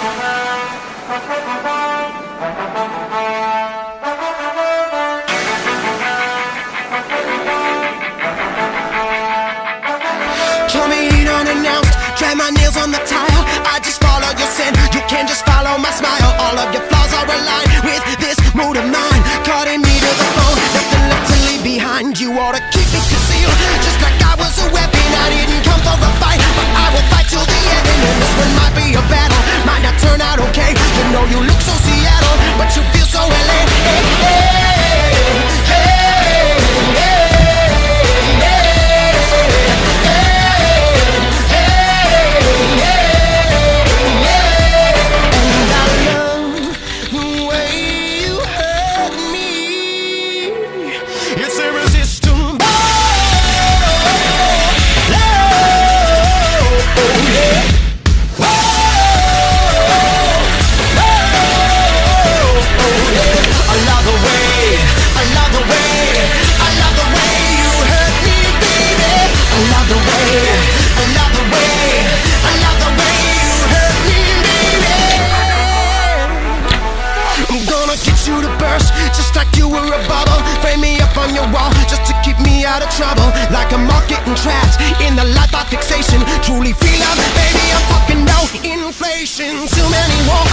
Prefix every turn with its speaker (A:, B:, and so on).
A: Kill me heat unannounced, drag my nails on the tile. I just follow your sin, you can't just follow my smile. All of your flaws are aligned with this mood of mine. Cutting me to the bone, nothing left to leave behind. You ought to keep it concealed, just like I was a weapon. I didn't come for a fight, but I will fight till the end. And this one might be a battle, might not turn out okay. You know you look so Seattle, but you feel so LA. Hey, hey, hey, hey. You to burst, just like you were a bubble. Frame me up on your wall, just to keep me out of trouble. Like a moth getting trapped in the life of fixation. Truly feel love, baby, I'm talking no inflation. Too many walls